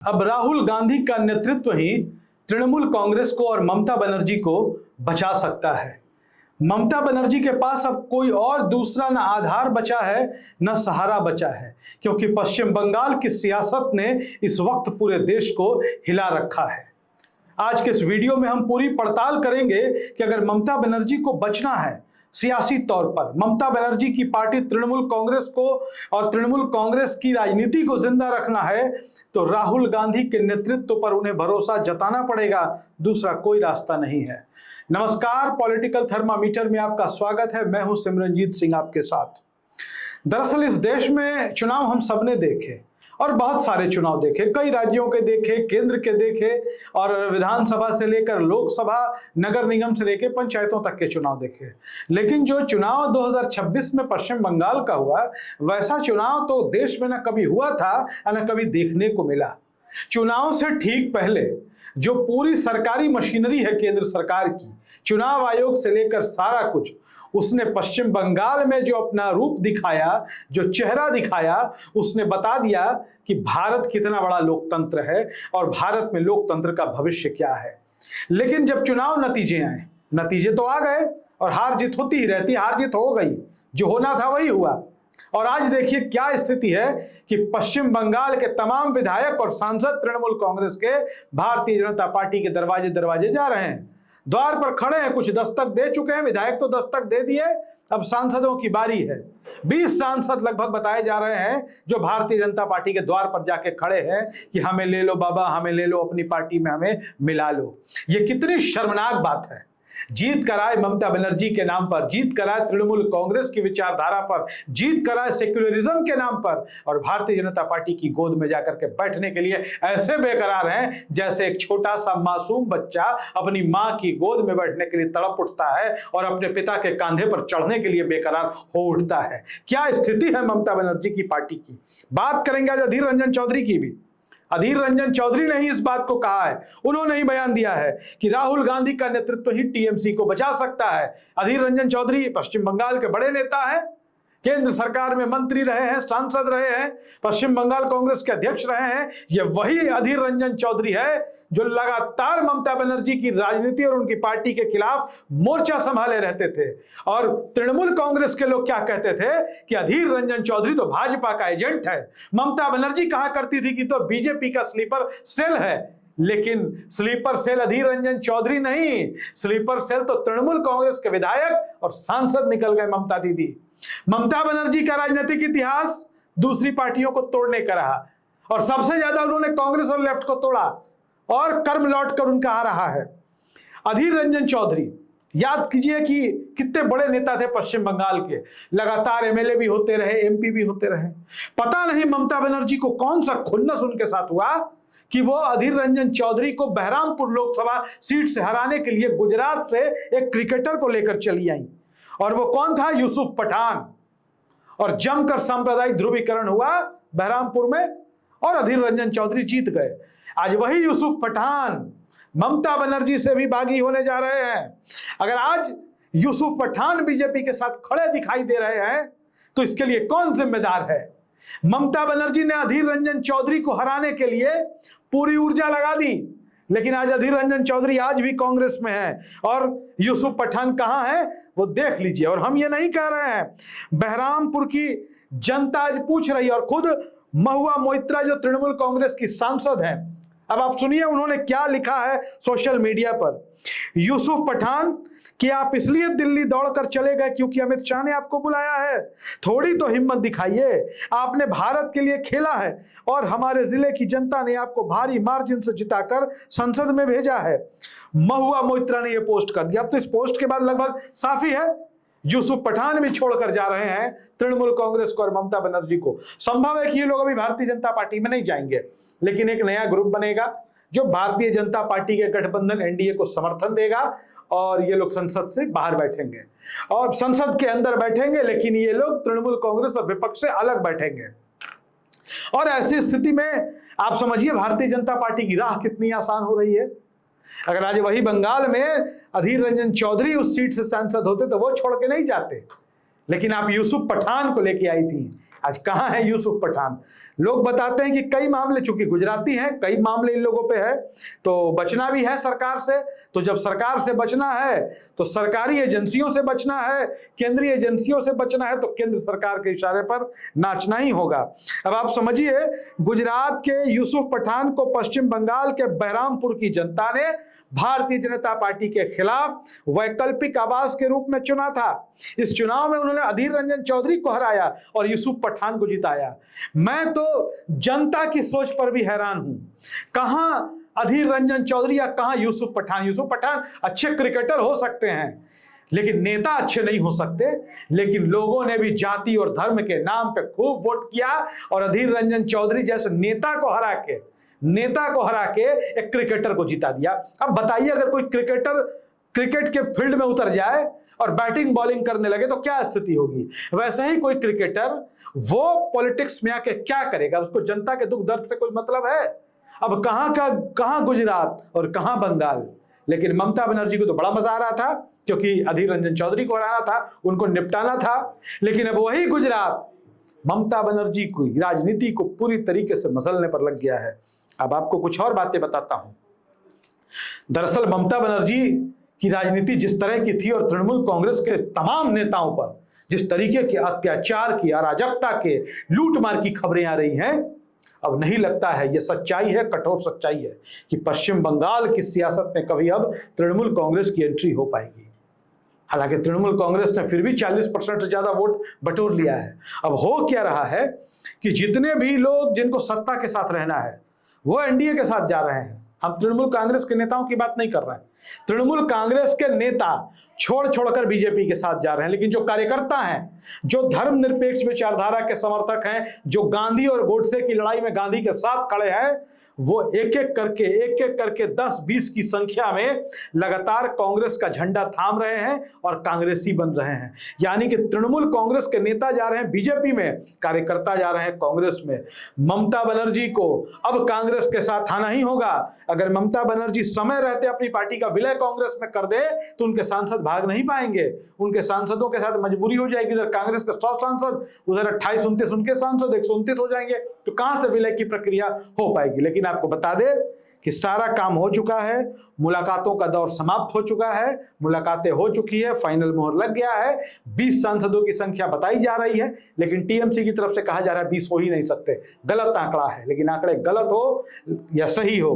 अब राहुल गांधी का नेतृत्व ही तृणमूल कांग्रेस को और ममता बनर्जी को बचा सकता है। ममता बनर्जी के पास अब कोई और दूसरा न आधार बचा है न सहारा बचा है, क्योंकि पश्चिम बंगाल की सियासत ने इस वक्त पूरे देश को हिला रखा है। आज के इस वीडियो में हम पूरी पड़ताल करेंगे कि अगर ममता बनर्जी को बचना है सियासी तौर पर, ममता बनर्जी की पार्टी तृणमूल कांग्रेस को और तृणमूल कांग्रेस की राजनीति को जिंदा रखना है, तो राहुल गांधी के नेतृत्व पर उन्हें भरोसा जताना पड़ेगा, दूसरा कोई रास्ता नहीं है। नमस्कार, पॉलिटिकल थर्मामीटर में आपका स्वागत है। मैं हूं सिमरनजीत सिंह आपके साथ। दरअसल इस देश में चुनाव हम सबने देखे और बहुत सारे चुनाव देखे, कई राज्यों के देखे, केंद्र के देखे और विधानसभा से लेकर लोकसभा, नगर निगम से लेकर पंचायतों तक के चुनाव देखे। लेकिन जो चुनाव 2026 में पश्चिम बंगाल का हुआ, वैसा चुनाव तो देश में न कभी हुआ था न कभी देखने को मिला। चुनाव से ठीक पहले जो पूरी सरकारी मशीनरी है केंद्र सरकार की, चुनाव आयोग से लेकर सारा कुछ, उसने पश्चिम बंगाल में जो अपना रूप दिखाया, जो चेहरा दिखाया, उसने बता दिया कि भारत कितना बड़ा लोकतंत्र है और भारत में लोकतंत्र का भविष्य क्या है। लेकिन जब चुनाव नतीजे आए, नतीजे तो आ गए और हार जीत होती ही रहती, हार जीत हो गई, जो होना था वही हुआ। और आज देखिए क्या स्थिति है कि पश्चिम बंगाल के तमाम विधायक और सांसद तृणमूल कांग्रेस के भारतीय जनता पार्टी के दरवाजे दरवाजे जा रहे हैं, द्वार पर खड़े हैं, कुछ दस्तक दे चुके हैं, विधायक तो दस्तक दे दिए, अब सांसदों की बारी है। 20 सांसद लगभग बताए जा रहे हैं जो भारतीय जनता पार्टी के द्वार पर जाके खड़े हैं कि हमें ले लो बाबा, हमें ले लो, अपनी पार्टी में हमें मिला लो। ये कितनी शर्मनाक बात है। जीत कराए ममता बनर्जी के नाम पर, जीत कराए तृणमूल कांग्रेस की विचारधारा पर, जीत कराए सेक्युलरिज्म के नाम पर, और भारतीय जनता पार्टी की गोद में जाकर के बैठने के लिए ऐसे बेकरार हैं जैसे एक छोटा सा मासूम बच्चा अपनी मां की गोद में बैठने के लिए तड़प उठता है और अपने पिता के कंधे पर चढ़ने के लिए बेकरार हो उठता है। क्या स्थिति है ममता बनर्जी की पार्टी की। बात करेंगे आज अधीर रंजन चौधरी की भी। अधीर रंजन चौधरी ने ही इस बात को कहा है, उन्होंने ही बयान दिया है कि राहुल गांधी का नेतृत्व ही टीएमसी को बचा सकता है। अधीर रंजन चौधरी पश्चिम बंगाल के बड़े नेता हैं, केंद्र सरकार में मंत्री रहे हैं, सांसद रहे हैं, पश्चिम बंगाल कांग्रेस के अध्यक्ष रहे हैं। ये वही अधीर रंजन चौधरी है जो लगातार ममता बनर्जी की राजनीति और उनकी पार्टी के खिलाफ मोर्चा संभाले रहते थे। और तृणमूल कांग्रेस के लोग क्या कहते थे कि अधीर रंजन चौधरी तो भाजपा का एजेंट है, ममता बनर्जी कहा करती थी कि तो बीजेपी का स्लीपर सेल है। लेकिन स्लीपर सेल अधीर रंजन चौधरी नहीं, स्लीपर सेल तो तृणमूल कांग्रेस के विधायक और सांसद निकल गए ममता दीदी। ममता बनर्जी का राजनीतिक इतिहास दूसरी पार्टियों को तोड़ने का रहा और सबसे ज्यादा उन्होंने कांग्रेस और लेफ्ट को तोड़ा और कर्म लौट कर उनका आ रहा है। अधीर रंजन चौधरी, याद कीजिए कि कितने बड़े नेता थे पश्चिम बंगाल के, लगातार एमएलए भी होते रहे, एमपी भी होते रहे। पता नहीं ममता बनर्जी को कौन सा खुन्नस उनके साथ हुआ कि वो अधीर रंजन चौधरी को बहरामपुर लोकसभा सीट से हराने के लिए गुजरात से एक क्रिकेटर को लेकर चली आई। और वो कौन था? यूसुफ पठान। और जमकर सांप्रदायिक ध्रुवीकरण हुआ बहरामपुर में और अधीर रंजन चौधरी जीत गए। आज वही यूसुफ पठान ममता बनर्जी से भी बागी होने जा रहे हैं। अगर आज यूसुफ पठान बीजेपी के साथ खड़े दिखाई दे रहे हैं तो इसके लिए कौन जिम्मेदार है? ममता बनर्जी ने अधीर रंजन चौधरी को हराने के लिए पूरी ऊर्जा लगा दी, लेकिन आज अधीर रंजन चौधरी आज भी कांग्रेस में है और यूसुफ पठान कहां है वो देख लीजिए। और हम ये नहीं कह रहे हैं, बहरामपुर की जनता आज पूछ रही है और खुद महुआ मोइत्रा जो तृणमूल कांग्रेस की सांसद हैं, अब आप सुनिए उन्होंने क्या लिखा है सोशल मीडिया पर। यूसुफ पठान, कि आप इसलिए दिल्ली दौड़कर चले गए क्योंकि अमित शाह ने आपको बुलाया है? थोड़ी तो हिम्मत दिखाइए। आपने भारत के लिए खेला है और हमारे जिले की जनता ने आपको भारी मार्जिन से जिताकर संसद में भेजा है। महुआ मोइत्रा ने यह पोस्ट कर दिया। अब तो इस पोस्ट के बाद लगभग साफ ही है, यूसुफ पठान भी छोड़कर जा रहे हैं तृणमूल कांग्रेस को और ममता बनर्जी को। संभव है कि ये लोग अभी भारतीय जनता पार्टी में नहीं जाएंगे, लेकिन एक नया ग्रुप बनेगा जो भारतीय जनता पार्टी के गठबंधन एनडीए को समर्थन देगा और ये लोग संसद से बाहर बैठेंगे और संसद के अंदर बैठेंगे, लेकिन ये लोग तृणमूल कांग्रेस और विपक्ष से अलग बैठेंगे। और ऐसी स्थिति में आप समझिए भारतीय जनता पार्टी की राह कितनी आसान हो रही है। अगर आज वही बंगाल में अधीर रंजन चौधरी उस सीट से सांसद होते तो वो छोड़ के नहीं जाते, लेकिन आप यूसुफ पठान को लेके आई थी। आज कहां है यूसुफ पठान? लोग बताते हैं कि कई मामले, चूंकि गुजराती हैं, कई मामले इन लोगों पे है, तो बचना भी है सरकार से। तो जब सरकार से बचना है तो सरकारी एजेंसियों से बचना है, केंद्रीय एजेंसियों से बचना है, तो केंद्र सरकार के इशारे पर नाचना ही होगा। अब आप समझिए, गुजरात के यूसुफ पठान को पश्चिम बंगाल के बहरामपुर की जनता ने भारतीय जनता पार्टी के खिलाफ वैकल्पिक आवाज के रूप में चुना था। इस चुनाव में उन्होंने अधीर रंजन चौधरी को हराया और यूसुफ पठान को जिताया। मैं तो जनता की सोच पर भी हैरान हूं। कहां अधीर रंजन चौधरी या कहां यूसुफ पठान? यूसुफ पठान अच्छे क्रिकेटर हो सकते हैं, लेकिन नेता अच्छे नहीं हो सकते। लेकिन लोगों ने भी जाति और धर्म के नाम पे खूब वोट किया और अधीर रंजन चौधरी जैसे नेता को हरा के एक क्रिकेटर को जिता दिया। अब बताइए, अगर कोई क्रिकेटर क्रिकेट के फील्ड में उतर जाए और बैटिंग बॉलिंग करने लगे तो क्या स्थिति होगी? वैसे ही कोई क्रिकेटर वो पॉलिटिक्स में आके क्या करेगा? उसको जनता के दुख दर्द से कोई मतलब है? अब कहां गुजरात और कहां बंगाल। लेकिन ममता बनर्जी को तो बड़ा मजा आ रहा था, क्योंकि अधीर रंजन चौधरी को हराना था, उनको निपटाना था। लेकिन अब वही गुजरात ममता बनर्जी की राजनीति को पूरी तरीके से मसलने पर लग गया है। अब आपको कुछ और बातें बताता हूं। दरअसल ममता बनर्जी की राजनीति जिस तरह की थी और तृणमूल कांग्रेस के तमाम नेताओं पर जिस तरीके के अत्याचार की, अराजकता के, लूटमार की खबरें आ रही हैं, अब नहीं लगता है, ये सच्चाई है, कठोर सच्चाई है, कि पश्चिम बंगाल की सियासत में कभी अब तृणमूल कांग्रेस की एंट्री हो पाएगी। हालांकि तृणमूल कांग्रेस ने फिर भी 40% से ज्यादा वोट बटोर लिया है। अब हो क्या रहा है कि जितने भी लोग जिनको सत्ता के साथ रहना है वो एनडीए के साथ जा रहे हैं। हम तृणमूल कांग्रेस के नेताओं की बात नहीं कर रहे हैं। तृणमूल कांग्रेस के नेता छोड़कर बीजेपी के साथ जा रहे हैं। लेकिन जो कार्यकर्ता हैं, जो धर्मनिरपेक्ष विचारधारा के समर्थक हैं, जो गांधी और गोडसे की लड़ाई में गांधी के साथ खड़े हैं, वो एक एक करके 10-20 की संख्या में लगातार कांग्रेस का झंडा थाम रहे हैं और कांग्रेसी बन रहे हैं। यानी कि तृणमूल कांग्रेस के नेता जा रहे हैं बीजेपी में, कार्यकर्ता जा रहे हैं कांग्रेस में। ममता बनर्जी को अब कांग्रेस के साथ आना ही होगा। अगर ममता बनर्जी समय रहते अपनी पार्टी का विलय कांग्रेस में कर दे तो उनके सांसद भाग नहीं पाएंगे। उनके सांसदों के साथ मजबूरी हो जाएगी। इधर कांग्रेस के 100 सांसद, उधर 28-29 उनके सांसद, 129 हो जाएंगे। तो कहां से विलय की प्रक्रिया हो पाएगी? लेकिन आपको बता दे कि सारा काम हो चुका है, मुलाकातों का दौर समाप्त हो चुका है, मुलाकातें हो चुकी है, फाइनल मोहर लग गया है। 20 सांसदों की संख्या बताई जा रही है, लेकिन टीएमसी की तरफ से कहा जा रहा है 20 हो ही नहीं सकते। गलत आंकड़ा है। लेकिन आंकड़े गलत हो या सही हो,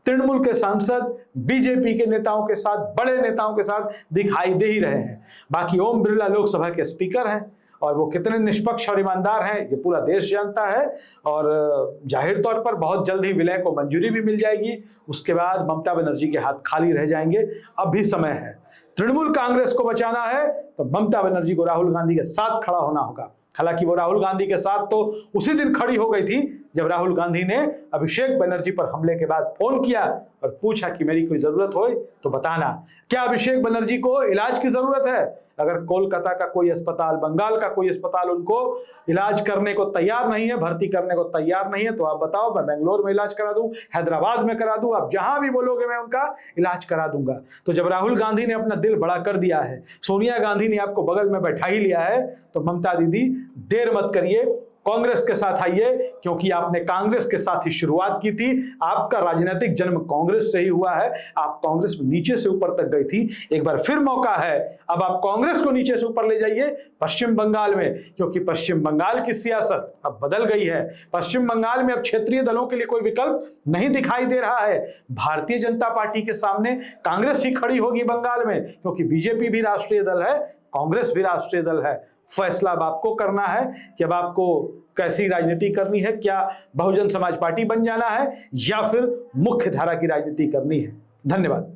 तृणमूल के सांसद बीजेपी के नेताओं के साथ, बड़े नेताओं के साथ दिखाई दे ही रहे हैं। बाकी ओम बिरला लोकसभा के स्पीकर हैं और वो कितने निष्पक्ष और ईमानदार हैं ये पूरा देश जानता है। और जाहिर तौर पर बहुत जल्द ही विलय को मंजूरी भी मिल जाएगी। उसके बाद ममता बनर्जी के हाथ खाली रह जाएंगे। अब भी समय है। तृणमूल कांग्रेस को बचाना है तो ममता बनर्जी को राहुल गांधी के साथ खड़ा होना होगा। हालांकि वो राहुल गांधी के साथ तो उसी दिन खड़ी हो गई थी जब राहुल गांधी ने अभिषेक बनर्जी पर हमले के बाद फोन किया और पूछा कि मेरी कोई जरूरत हो तो बताना। क्या अभिषेक बनर्जी को इलाज की जरूरत है? अगर कोलकाता का कोई अस्पताल, बंगाल का कोई अस्पताल उनको इलाज करने को तैयार नहीं है, भर्ती करने को तैयार नहीं है, तो आप बताओ, मैं बेंगलोर में इलाज करा दूं, हैदराबाद में करा दूं, आप जहां भी बोलोगे मैं उनका इलाज करा दूंगा। तो जब राहुल गांधी ने अपना दिल बड़ा कर दिया है, सोनिया गांधी ने आपको बगल में बैठा ही लिया है, तो ममता दीदी देर मत करिए, कांग्रेस के साथ आइए, क्योंकि आपने कांग्रेस के साथ ही शुरुआत की थी। आपका राजनीतिक जन्म कांग्रेस से ही हुआ है। आप कांग्रेस में नीचे से ऊपर तक गई थी, एक बार फिर मौका है। अब आप कांग्रेस को नीचे से ऊपर ले जाइए पश्चिम बंगाल में, क्योंकि पश्चिम बंगाल की सियासत अब बदल गई है। पश्चिम बंगाल में अब क्षेत्रीय दलों के लिए कोई विकल्प नहीं दिखाई दे रहा है। भारतीय जनता पार्टी के सामने कांग्रेस ही खड़ी होगी बंगाल में, क्योंकि बीजेपी भी राष्ट्रीय दल है, कांग्रेस भी राष्ट्रीय दल है। फैसला अब आपको करना है कि अब आपको कैसी राजनीति करनी है। क्या बहुजन समाज पार्टी बन जाना है या फिर मुख्य धारा की राजनीति करनी है? धन्यवाद।